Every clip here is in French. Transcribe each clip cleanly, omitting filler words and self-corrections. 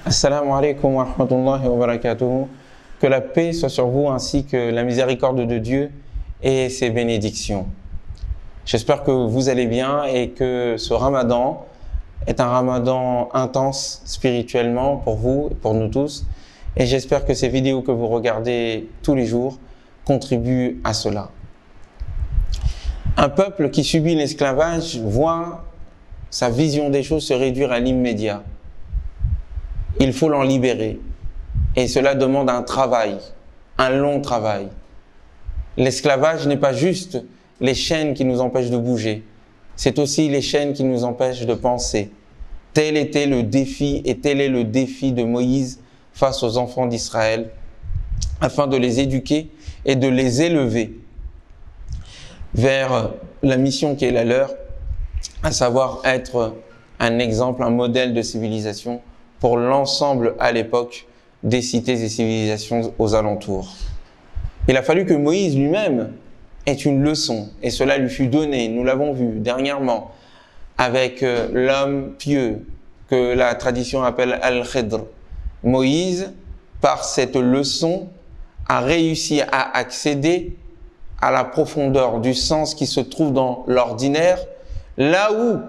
Assalamu alaikum wa rahmatullahi wa barakatuh. Que la paix soit sur vous ainsi que la miséricorde de Dieu et ses bénédictions. J'espère que vous allez bien et que ce ramadan est un ramadan intense spirituellement pour vous et pour nous tous. Et j'espère que ces vidéos que vous regardez tous les jours contribuent à cela. Un peuple qui subit l'esclavage voit sa vision des choses se réduire à l'immédiat. Il faut l'en libérer. Et cela demande un travail, un long travail. L'esclavage n'est pas juste les chaînes qui nous empêchent de bouger. C'est aussi les chaînes qui nous empêchent de penser. Tel était le défi et tel est le défi de Moïse face aux enfants d'Israël, afin de les éduquer et de les élever vers la mission qui est la leur, à savoir être un exemple, un modèle de civilisation pour l'ensemble à l'époque des cités et civilisations aux alentours. Il a fallu que Moïse lui-même ait une leçon, et cela lui fut donné, nous l'avons vu dernièrement, avec l'homme pieux que la tradition appelle Al-Khidr. Moïse, par cette leçon, a réussi à accéder à la profondeur du sens qui se trouve dans l'ordinaire, là où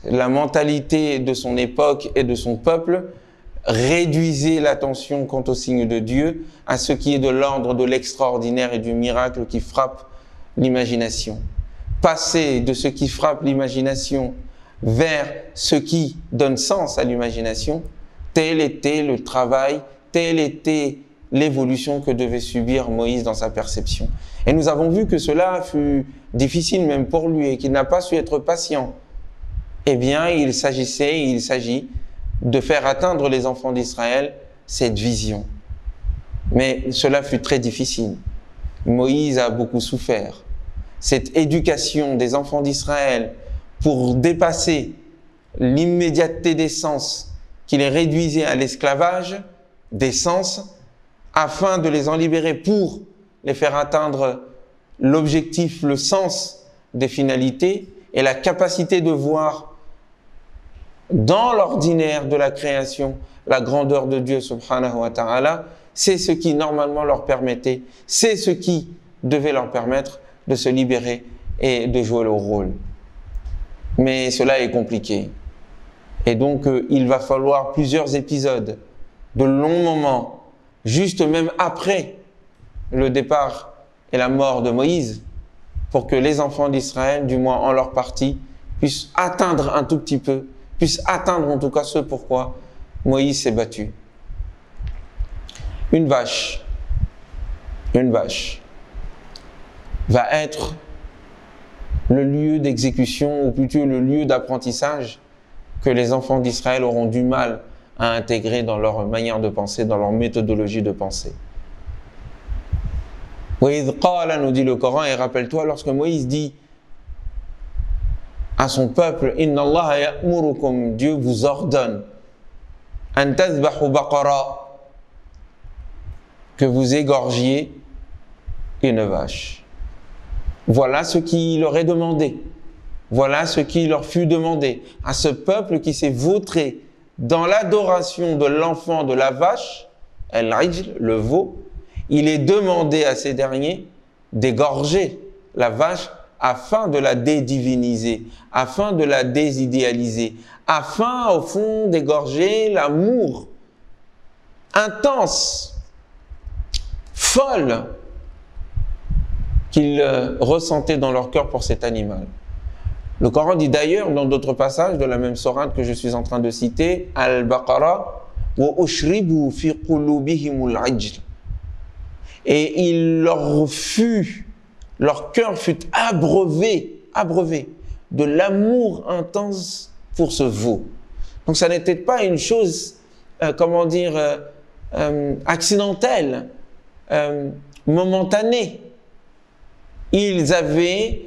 la mentalité de son époque et de son peuple réduisait l'attention quant aux signes de Dieu à ce qui est de l'ordre de l'extraordinaire et du miracle qui frappe l'imagination. Passer de ce qui frappe l'imagination vers ce qui donne sens à l'imagination, tel était le travail, telle était l'évolution que devait subir Moïse dans sa perception. Et nous avons vu que cela fut difficile même pour lui et qu'il n'a pas su être patient. Eh bien, il s'agit de faire atteindre les enfants d'Israël cette vision. Mais cela fut très difficile. Moïse a beaucoup souffert. Cette éducation des enfants d'Israël pour dépasser l'immédiateté des sens qui les réduisait à l'esclavage des sens, afin de les en libérer pour les faire atteindre l'objectif, le sens des finalités et la capacité de voir dans l'ordinaire de la création la grandeur de Dieu subhanahu wa ta'ala, c'est ce qui normalement leur permettait, c'est ce qui devait leur permettre de se libérer et de jouer le rôle. Mais cela est compliqué. Et donc il va falloir plusieurs épisodes, de longs moments, juste même après le départ et la mort de Moïse, pour que les enfants d'Israël, du moins en leur partie, puissent atteindre un tout petit peu, puissent atteindre en tout cas ce pourquoi Moïse s'est battu. Une vache va être le lieu d'exécution, ou plutôt le lieu d'apprentissage que les enfants d'Israël auront du mal à intégrer dans leur manière de penser, dans leur méthodologie de pensée. وَإِذْ قَالَ, nous dit le Coran, et rappelle-toi lorsque Moïse dit à son peuple, Inna Allah ya'murukum, Dieu vous ordonne, an tazbahu baqara, que vous égorgiez une vache. Voilà ce qui leur est demandé. Voilà ce qui leur fut demandé à ce peuple qui s'est vautré dans l'adoration de l'enfant de la vache, al-ijl, le veau. Il est demandé à ces derniers d'égorger la vache afin de la dédiviniser, afin de la désidéaliser, afin, au fond, d'égorger l'amour intense, folle, qu'ils ressentaient dans leur cœur pour cet animal. Le Coran dit d'ailleurs, dans d'autres passages de la même sourate que je suis en train de citer, Al-Baqarah, wa ushribu fi qulubihimul ajl. Et leur cœur fut abreuvé de l'amour intense pour ce veau. Donc ça n'était pas une chose, accidentelle, momentanée. Ils avaient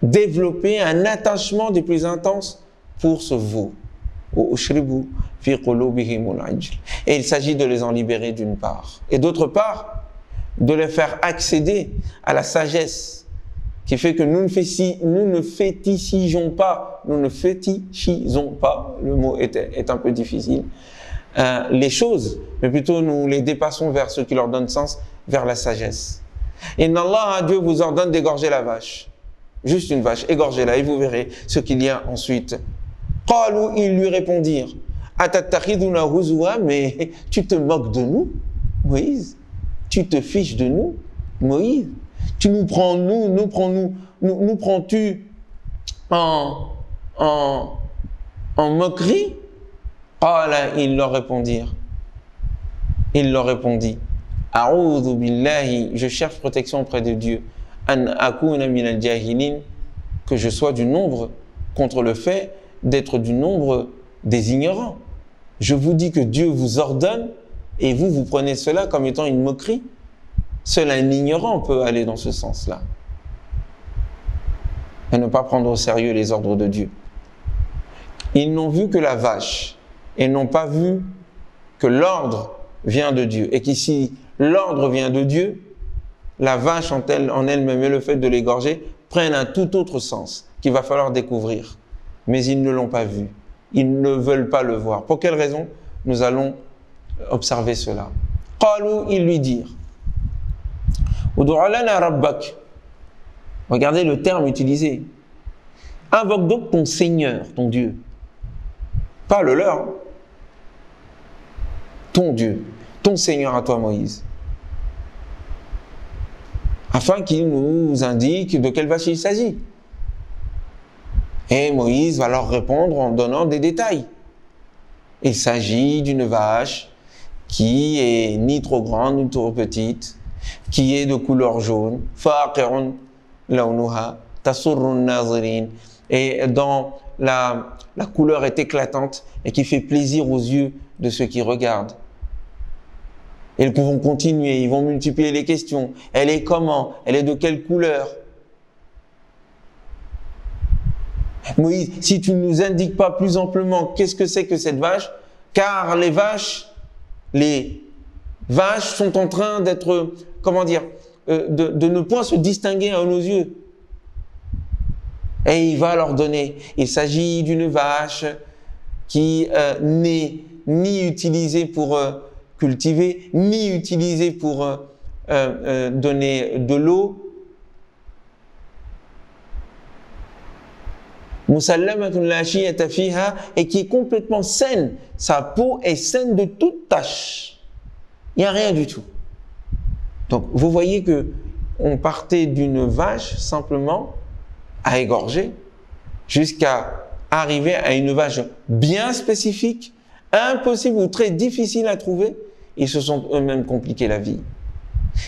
développé un attachement des plus intenses pour ce veau. Et il s'agit de les en libérer d'une part. Et d'autre part, de les faire accéder à la sagesse qui fait que nous ne fétichisons pas, le mot est un peu difficile, les choses, mais plutôt nous les dépassons vers ce qui leur donne sens, vers la sagesse. Inna Allah, Dieu vous ordonne d'égorger la vache. Juste une vache, égorgez-la et vous verrez ce qu'il y a ensuite. Qalu, ils lui répondirent, Atattakhiduna huzwa, mais tu te moques de nous, Moïse? Tu te fiches de nous, Moïse? Tu nous prends-tu en moquerie? Qala, ils leur répondirent. Il leur répondit, A'udhu billahi, je cherche protection auprès de Dieu, an akuna min al-jahilin, que je sois du nombre, contre le fait d'être du nombre des ignorants. Je vous dis que Dieu vous ordonne et vous prenez cela comme étant une moquerie. Seul un ignorant peut aller dans ce sens-là. Et ne pas prendre au sérieux les ordres de Dieu. Ils n'ont vu que la vache et n'ont pas vu que l'ordre vient de Dieu. Et qu'ici, l'ordre vient de Dieu, la vache en elle-même et le fait de l'égorger prennent un tout autre sens qu'il va falloir découvrir. Mais ils ne l'ont pas vu. Ils ne veulent pas le voir. Pour quelle raison? Nous allons observer cela. Qalu, ils lui dirent, Ud'u lana rabbak. Regardez le terme utilisé. Invoque donc ton Seigneur, ton Dieu. Pas le leur. Ton Dieu, ton Seigneur à toi, Moïse. Afin qu'il nous indique de quelle vache il s'agit. Et Moïse va leur répondre en donnant des détails. Il s'agit d'une vache qui est ni trop grande ni trop petite, qui est de couleur jaune, faqi'un lawnuha tasurru an-nazirin, et dont la couleur est éclatante et qui fait plaisir aux yeux de ceux qui regardent. Et ils vont continuer, ils vont multiplier les questions. Elle est comment? Elle est de quelle couleur? Moïse, si tu ne nous indiques pas plus amplement qu'est-ce que c'est que cette vache, car les vaches sont en train d'être, comment dire, de ne point se distinguer à nos yeux. Et il va leur donner, il s'agit d'une vache qui n'est ni utilisée pour cultiver, ni utilisée pour donner de l'eau. Musallamatun la shiyata fiha, et qui est complètement saine. Sa peau est saine de toute tache. Il n'y a rien du tout. Donc, vous voyez que on partait d'une vache simplement à égorger jusqu'à arriver à une vache bien spécifique, impossible ou très difficile à trouver. Ils se sont eux-mêmes compliqués la vie.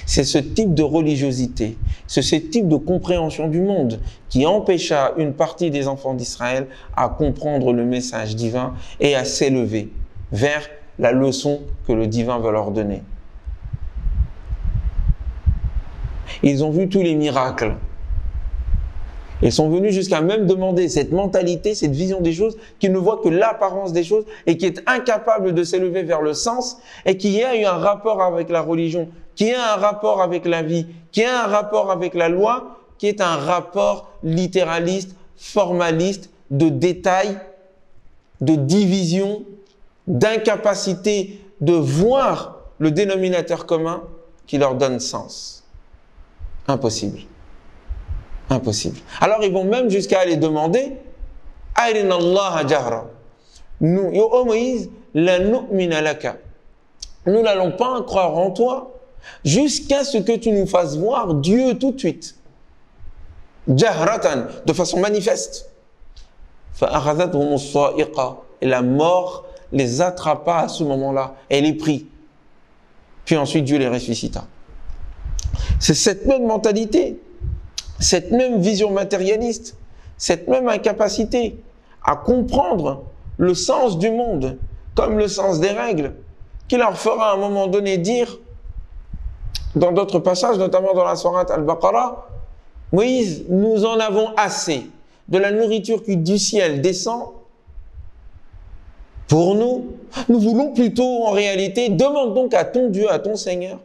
C'est ce type de religiosité, c'est ce type de compréhension du monde qui empêcha une partie des enfants d'Israël à comprendre le message divin et à s'élever vers la leçon que le divin va leur donner. Ils ont vu tous les miracles. Ils sont venus jusqu'à même demander cette mentalité, cette vision des choses, qui ne voit que l'apparence des choses et qui est incapable de s'élever vers le sens et qui a eu un rapport avec la religion, qui a un rapport avec la vie, qui a un rapport avec la loi, qui est un rapport littéraliste, formaliste, de détail, de division, d'incapacité de voir le dénominateur commun qui leur donne sens. Impossible. Impossible. Alors ils vont même jusqu'à aller demander Arina Allah jahra. Nous, ô Moïse, la nu'mina laka. Nous n'allons pas croire en toi jusqu'à ce que tu nous fasses voir Dieu tout de suite. Jahratan, de façon manifeste. Fa'akhadhathum as-sa'iqa. Et la mort les attrapa à ce moment-là. Et les prit. Puis ensuite Dieu les ressuscita. C'est cette même mentalité, cette même vision matérialiste, cette même incapacité à comprendre le sens du monde comme le sens des règles, qui leur fera à un moment donné dire, dans d'autres passages, notamment dans la sourate Al-Baqarah, Moïse, nous en avons assez de la nourriture qui du ciel descend. Pour nous, nous voulons plutôt en réalité, demande donc à ton Dieu, à ton Seigneur,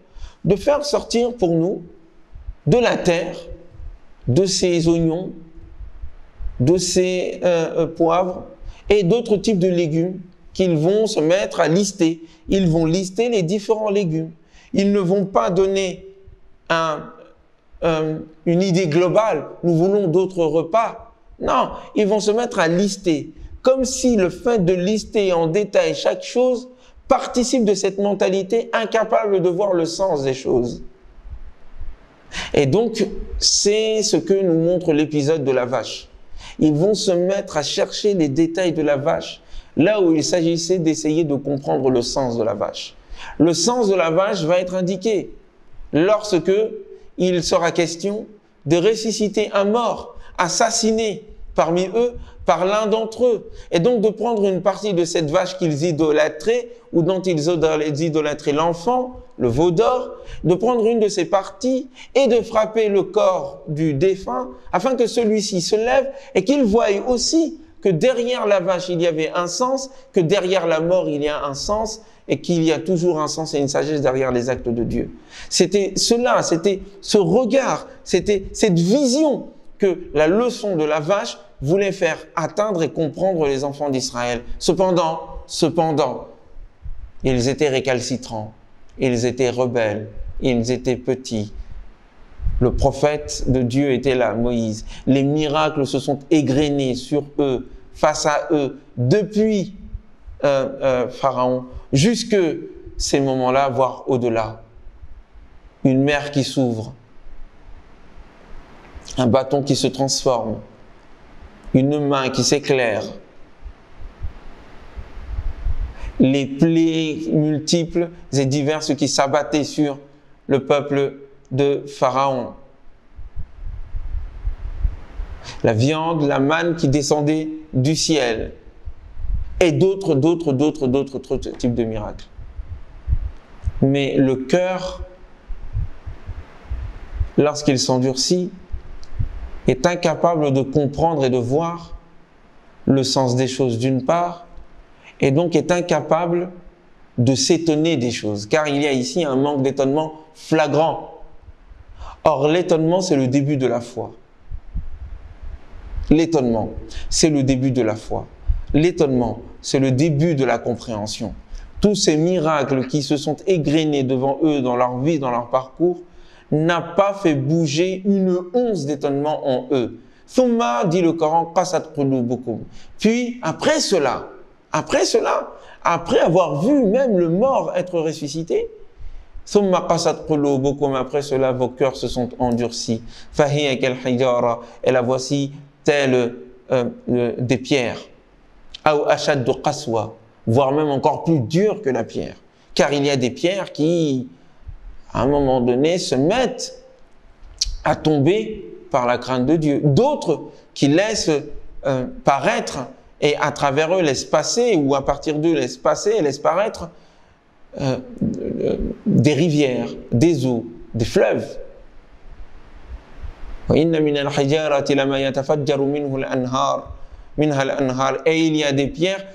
de faire sortir pour nous de la terre de ces oignons, de ces poivres et d'autres types de légumes qu'ils vont se mettre à lister. Ils vont lister les différents légumes. Ils ne vont pas donner une idée globale, nous voulons d'autres repas. Non, ils vont se mettre à lister, comme si le fait de lister en détail chaque chose participe de cette mentalité incapable de voir le sens des choses. Et donc, c'est ce que nous montre l'épisode de la vache. Ils vont se mettre à chercher les détails de la vache, là où il s'agissait d'essayer de comprendre le sens de la vache. Le sens de la vache va être indiqué lorsque il sera question de ressusciter un mort, assassiné parmi eux par l'un d'entre eux, et donc de prendre une partie de cette vache qu'ils idolâtraient ou dont ils idolâtraient l'enfant, le veau d'or, de prendre une de ces parties et de frapper le corps du défunt afin que celui-ci se lève et qu'il voie aussi que derrière la vache il y avait un sens, que derrière la mort il y a un sens et qu'il y a toujours un sens et une sagesse derrière les actes de Dieu. C'était cela, c'était ce regard, c'était cette vision que la leçon de la vache voulait faire atteindre et comprendre les enfants d'Israël. Cependant, ils étaient récalcitrants, ils étaient rebelles, ils étaient petits. Le prophète de Dieu était là, Moïse. Les miracles se sont égrenés sur eux, face à eux, depuis Pharaon, jusque ces moments-là, voire au-delà. Une mer qui s'ouvre, un bâton qui se transforme, une main qui s'éclaire, les plaies multiples et diverses qui s'abattaient sur le peuple de Pharaon. La viande, la manne qui descendait du ciel et d'autres types de miracles. Mais le cœur, lorsqu'il s'endurcit, est incapable de comprendre et de voir le sens des choses d'une part, et donc est incapable de s'étonner des choses, car il y a ici un manque d'étonnement flagrant. Or, l'étonnement, c'est le début de la foi. L'étonnement, c'est le début de la foi. L'étonnement, c'est le début de la compréhension. Tous ces miracles qui se sont égrenés devant eux dans leur vie, dans leur parcours, n'a pas fait bouger une once d'étonnement en eux. Thumma, dit le Coran, qasat qulubukum. Puis, après cela, après avoir vu même le mort être ressuscité, thumma qasat qulubukum, après cela, vos cœurs se sont endurcis. Fahiya kal hijara, et la voici telle des pierres. Aw ashaddu qaswa, voire même encore plus dure que la pierre. Car il y a des pierres qui, à un moment donné, se mettent à tomber par la crainte de Dieu. D'autres qui laissent paraître et à travers eux laissent passer, ou à partir d'eux laissent passer et laissent paraître des rivières, des eaux, des fleuves. Et il y a des pierres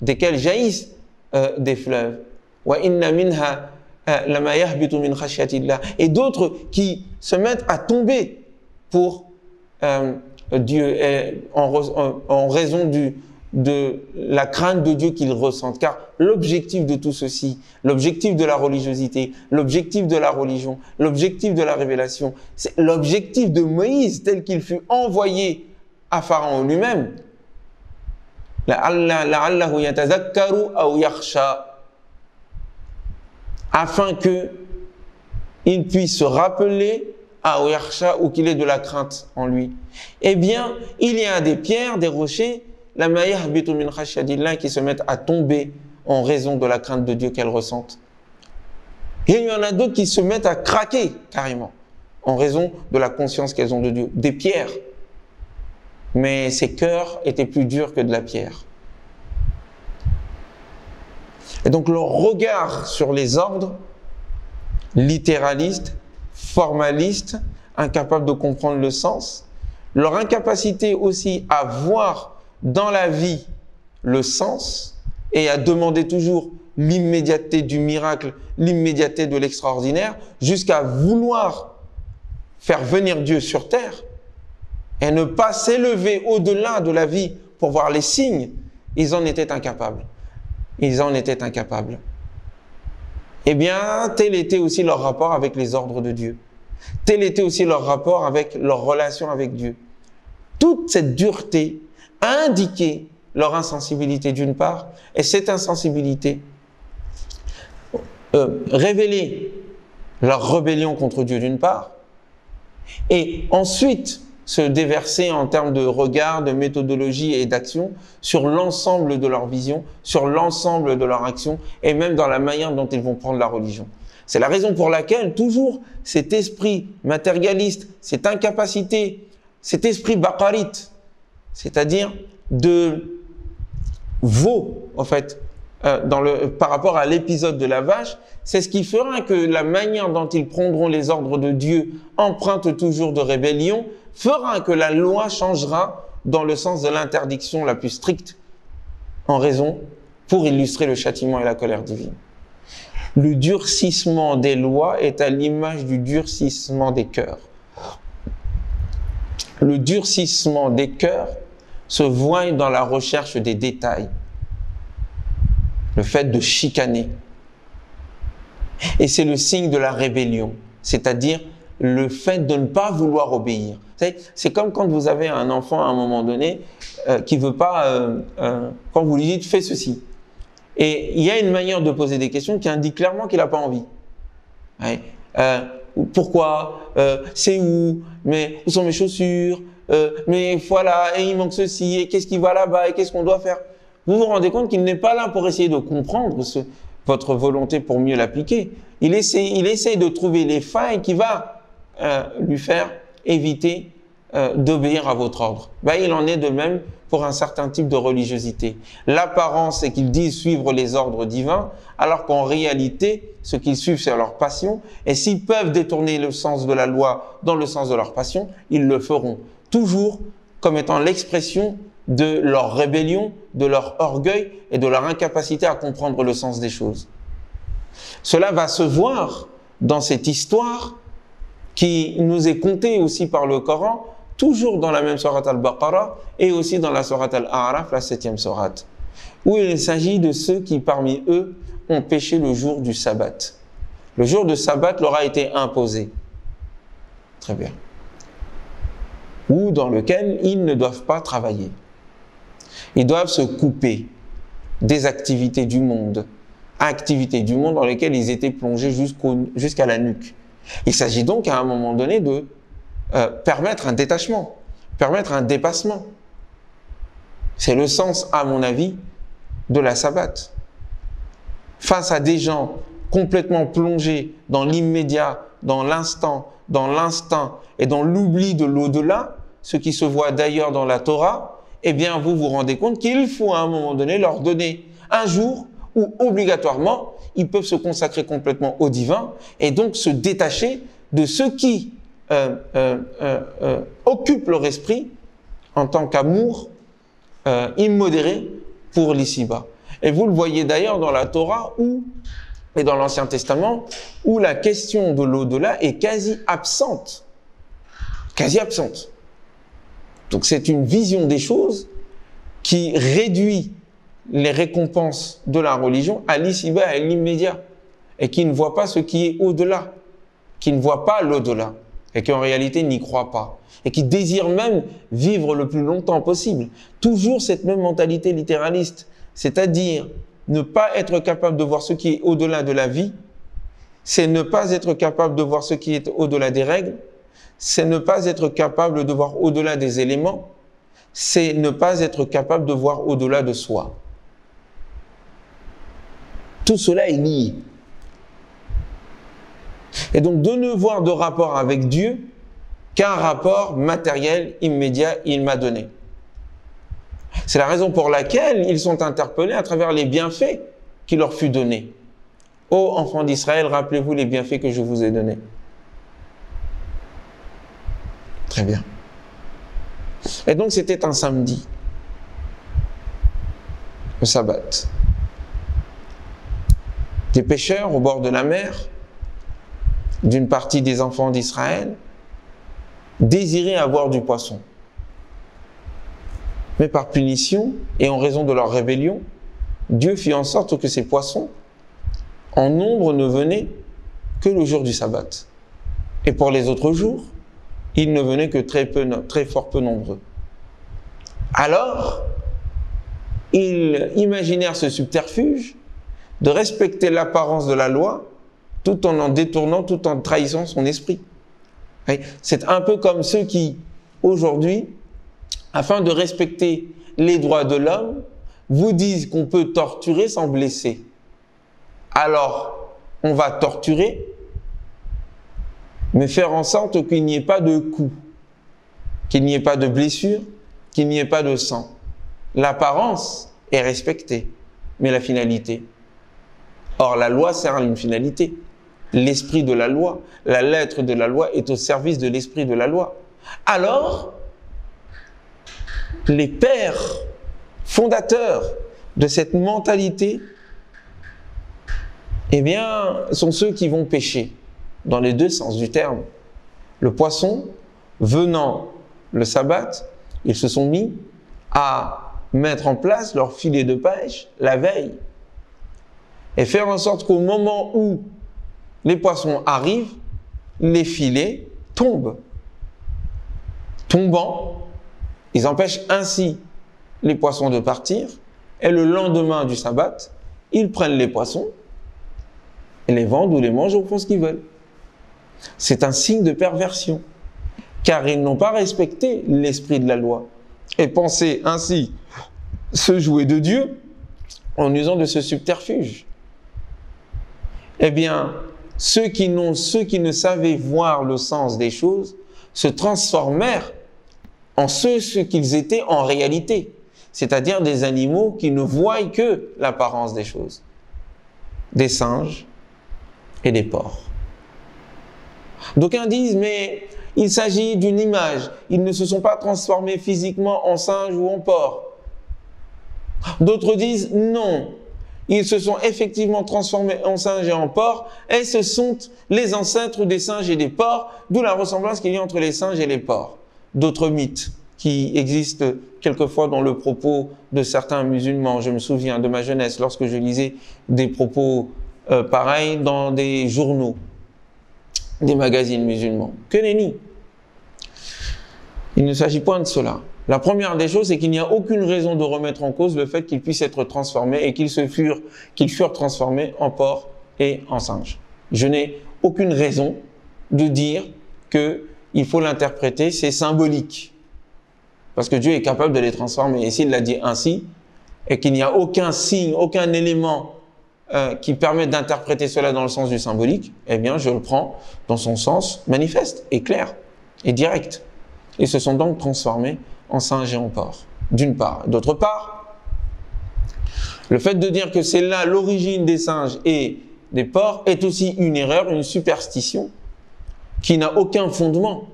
desquelles jaillissent des fleuves. Et d'autres qui se mettent à tomber pour Dieu en raison de la crainte de Dieu qu'ils ressentent. Car l'objectif de tout ceci, l'objectif de la religiosité, l'objectif de la religion, l'objectif de la révélation, c'est l'objectif de Moïse tel qu'il fut envoyé à Pharaon lui-même. لَعَلَّهُ يَتَذَكَّرُ أَوْ يَخْشَى, afin qu'il puisse se rappeler أَوْ يَخْشَى, ou qu'il ait de la crainte en lui. Eh bien, il y a des pierres, des rochers, لَمَا يَهْبِطُ مِنْ خَشْيَةِ اللَّهِ, qui se mettent à tomber en raison de la crainte de Dieu qu'elles ressentent. Et il y en a d'autres qui se mettent à craquer carrément en raison de la conscience qu'elles ont de Dieu. Des pierres. Mais ces cœurs étaient plus durs que de la pierre. Et donc leur regard sur les ordres, littéralistes, formalistes, incapables de comprendre le sens, leur incapacité aussi à voir dans la vie le sens et à demander toujours l'immédiateté du miracle, l'immédiateté de l'extraordinaire, jusqu'à vouloir faire venir Dieu sur terre et ne pas s'élever au-delà de la vie pour voir les signes, ils en étaient incapables. Ils en étaient incapables. Eh bien, tel était aussi leur rapport avec les ordres de Dieu. Tel était aussi leur rapport avec leur relation avec Dieu. Toute cette dureté a indiqué leur insensibilité d'une part, et cette insensibilité révélait leur rébellion contre Dieu d'une part, et ensuite se déverser en termes de regard, de méthodologie et d'action sur l'ensemble de leur vision, sur l'ensemble de leur action, et même dans la manière dont ils vont prendre la religion. C'est la raison pour laquelle toujours cet esprit matérialiste, cette incapacité, cet esprit baqarite, c'est-à-dire de veau, en fait, par rapport à l'épisode de la vache, c'est ce qui fera que la manière dont ils prendront les ordres de Dieu, empreinte toujours de rébellion, fera que la loi changera dans le sens de l'interdiction la plus stricte, en raison, pour illustrer le châtiment et la colère divine. Le durcissement des lois est à l'image du durcissement des cœurs. Le durcissement des cœurs se voit dans la recherche des détails, le fait de chicaner. Et c'est le signe de la rébellion, c'est-à-dire le fait de ne pas vouloir obéir. C'est comme quand vous avez un enfant à un moment donné qui veut pas, quand vous lui dites « fais ceci ». Et il y a une manière de poser des questions qui indique clairement qu'il n'a pas envie. Ouais. Pourquoi c'est où? Mais où sont mes chaussures? Mais voilà, et il manque ceci, et qu'est-ce qui va là-bas, et qu'est-ce qu'on doit faire? Vous vous rendez compte qu'il n'est pas là pour essayer de comprendre votre volonté pour mieux l'appliquer. Il essaie de trouver les failles qui va lui faire éviter d'obéir à votre ordre. Il en est de même pour un certain type de religiosité. L'apparence, c'est qu'ils disent suivre les ordres divins, alors qu'en réalité, ce qu'ils suivent, c'est leur passion. Et s'ils peuvent détourner le sens de la loi dans le sens de leur passion, ils le feront. Toujours comme étant l'expression de leur rébellion, de leur orgueil et de leur incapacité à comprendre le sens des choses. Cela va se voir dans cette histoire qui nous est contée aussi par le Coran, toujours dans la même sourate Al-Baqarah et aussi dans la sourate Al-A'raf, la 7e sourate, où il s'agit de ceux qui parmi eux ont péché le jour du sabbat. Le jour de sabbat leur a été imposé. Très bien. Ou dans lequel ils ne doivent pas travailler. Ils doivent se couper des activités du monde dans lesquelles ils étaient plongés jusqu'à la nuque. Il s'agit donc à un moment donné de permettre un détachement, permettre un dépassement. C'est le sens, à mon avis, de la sabbat. Face à des gens complètement plongés dans l'immédiat, dans l'instant, dans l'instinct et dans l'oubli de l'au-delà, ce qui se voit d'ailleurs dans la Torah, eh bien vous vous rendez compte qu'il faut à un moment donné leur donner un jour où obligatoirement ils peuvent se consacrer complètement au divin et donc se détacher de ce qui occupe leur esprit en tant qu'amour immodéré pour l'ici-bas. Et vous le voyez d'ailleurs dans la Torah et dans l'Ancien Testament, où la question de l'au-delà est quasi absente. Quasi absente. Donc c'est une vision des choses qui réduit les récompenses de la religion à l'ici-bas, à l'immédiat, et qui ne voit pas ce qui est au-delà, qui ne voit pas l'au-delà, et qui en réalité n'y croit pas, et qui désire même vivre le plus longtemps possible. Toujours cette même mentalité littéraliste, c'est-à-dire ne pas être capable de voir ce qui est au-delà de la vie, c'est ne pas être capable de voir ce qui est au-delà des règles, c'est ne pas être capable de voir au-delà des éléments, c'est ne pas être capable de voir au-delà de soi. Tout cela est lié. Et donc de ne voir de rapport avec Dieu qu'un rapport matériel immédiat, il m'a donné. C'est la raison pour laquelle ils sont interpellés à travers les bienfaits qui leur fut donné. Ô enfants d'Israël, rappelez-vous les bienfaits que je vous ai donnés. Très bien. Et donc c'était un samedi, le sabbat. Des pêcheurs au bord de la mer, d'une partie des enfants d'Israël, désiraient avoir du poisson. Mais par punition et en raison de leur rébellion, Dieu fit en sorte que ces poissons, en nombre, ne venaient que le jour du sabbat. Et pour les autres jours, ils ne venaient que très fort peu nombreux. Alors, ils imaginèrent ce subterfuge de respecter l'apparence de la loi tout en détournant, tout en trahissant son esprit. C'est un peu comme ceux qui, aujourd'hui, afin de respecter les droits de l'homme, vous disent qu'on peut torturer sans blesser. Alors, on va torturer, mais faire en sorte qu'il n'y ait pas de coups, qu'il n'y ait pas de blessure, qu'il n'y ait pas de sang. L'apparence est respectée, mais la finalité. Or, la loi sert à une finalité. L'esprit de la loi, la lettre de la loi est au service de l'esprit de la loi. Alors, les pères fondateurs de cette mentalité, eh bien, sont ceux qui vont pécher, dans les deux sens du terme. Le poisson, venant le sabbat, ils se sont mis à mettre en place leur filet de pêche la veille et faire en sorte qu'au moment où les poissons arrivent, les filets tombent. Tombant, ils empêchent ainsi les poissons de partir et le lendemain du sabbat, ils prennent les poissons et les vendent ou les mangent ou font ce qu'ils veulent. C'est un signe de perversion, car ils n'ont pas respecté l'esprit de la loi et pensaient ainsi se jouer de Dieu en usant de ce subterfuge. Eh bien, ceux qui ne savaient voir le sens des choses se transformèrent en ce qu'ils étaient en réalité, c'est-à-dire des animaux qui ne voient que l'apparence des choses, des singes et des porcs. D'aucuns disent, mais il s'agit d'une image, ils ne se sont pas transformés physiquement en singes ou en porcs. D'autres disent, non, ils se sont effectivement transformés en singes et en porcs, et ce sont les ancêtres des singes et des porcs, d'où la ressemblance qu'il y a entre les singes et les porcs. D'autres mythes qui existent quelquefois dans le propos de certains musulmans. Je me souviens de ma jeunesse lorsque je lisais des propos pareils dans des journaux, des magazines musulmans. Que nenni! Il ne s'agit pas de cela. La première des choses, c'est qu'il n'y a aucune raison de remettre en cause le fait qu'ils puissent être transformés et qu'ils furent transformés en porcs et en singes. Je n'ai aucune raison de dire qu'il faut l'interpréter, c'est symbolique. Parce que Dieu est capable de les transformer. Et s'il l'a dit ainsi, et qu'il n'y a aucun signe, aucun élément qui permet d'interpréter cela dans le sens du symbolique, eh bien je le prends dans son sens manifeste et clair et direct. Ils se sont donc transformés en singes et en porcs, d'une part. D'autre part, le fait de dire que c'est là l'origine des singes et des porcs est aussi une erreur, une superstition qui n'a aucun fondement,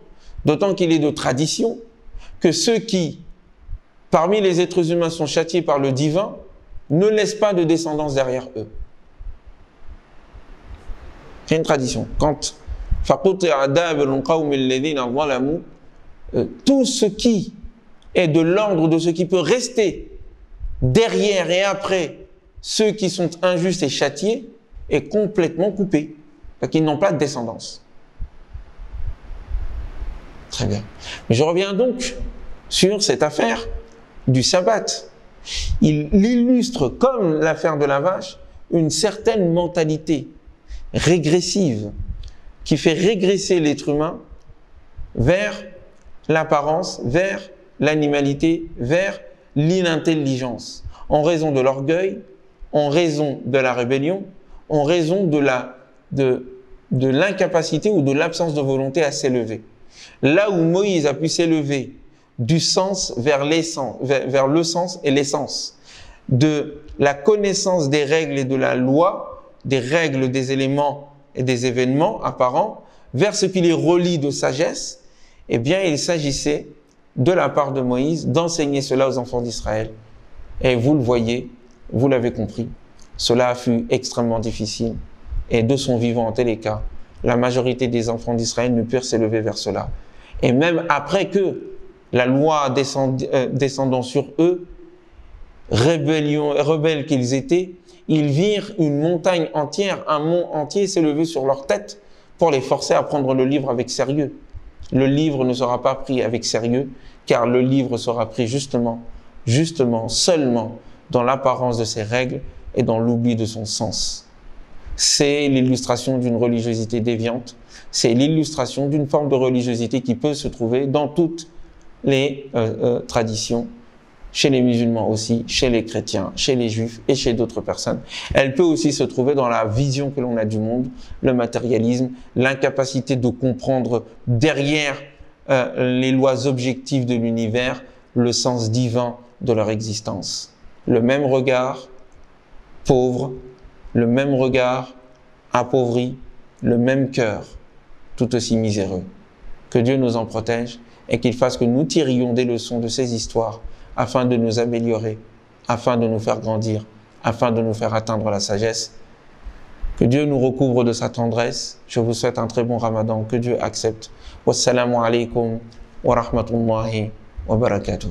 d'autant qu'il est de tradition que ceux qui, parmi les êtres humains, sont châtiés par le divin, ne laissent pas de descendance derrière eux. C'est une tradition. Quand tout ce qui est de l'ordre de ce qui peut rester derrière et après ceux qui sont injustes et châtiés est complètement coupé, parce qu'ils n'ont pas de descendance. Très bien. Mais je reviens donc sur cette affaire du sabbat. Il illustre, comme l'affaire de la vache, une certaine mentalité régressive qui fait régresser l'être humain vers l'apparence, vers l'animalité, vers l'inintelligence, en raison de l'orgueil, en raison de la rébellion, en raison de l'incapacité ou de l'absence de volonté à s'élever. Là où Moïse a pu s'élever du sens vers l'essence, vers le sens et l'essence, de la connaissance des règles et de la loi, des règles, des éléments et des événements apparents, vers ce qui les relie de sagesse, eh bien, il s'agissait, de la part de Moïse, d'enseigner cela aux enfants d'Israël. Et vous le voyez, vous l'avez compris, cela fut extrêmement difficile. Et de son vivant, en tel cas, la majorité des enfants d'Israël ne purent s'élever vers cela. Et même après que la loi descendant sur eux, rebelles qu'ils étaient, ils virent une montagne entière, un mont entier s'élever sur leur tête pour les forcer à prendre le livre avec sérieux. Le livre ne sera pas pris avec sérieux, car le livre sera pris justement, seulement dans l'apparence de ses règles et dans l'oubli de son sens. C'est l'illustration d'une religiosité déviante, c'est l'illustration d'une forme de religiosité qui peut se trouver dans toutes les traditions, chez les musulmans aussi, chez les chrétiens, chez les juifs et chez d'autres personnes. Elle peut aussi se trouver dans la vision que l'on a du monde, le matérialisme, l'incapacité de comprendre derrière les lois objectives de l'univers le sens divin de leur existence. Le même regard pauvre, le même regard appauvri, le même cœur tout aussi miséreux. Que Dieu nous en protège et qu'il fasse que nous tirions des leçons de ces histoires afin de nous améliorer, afin de nous faire grandir, afin de nous faire atteindre la sagesse. Que Dieu nous recouvre de sa tendresse. Je vous souhaite un très bon Ramadan. Que Dieu accepte. Wassalamu alaikum wa rahmatullahi wa barakatuh.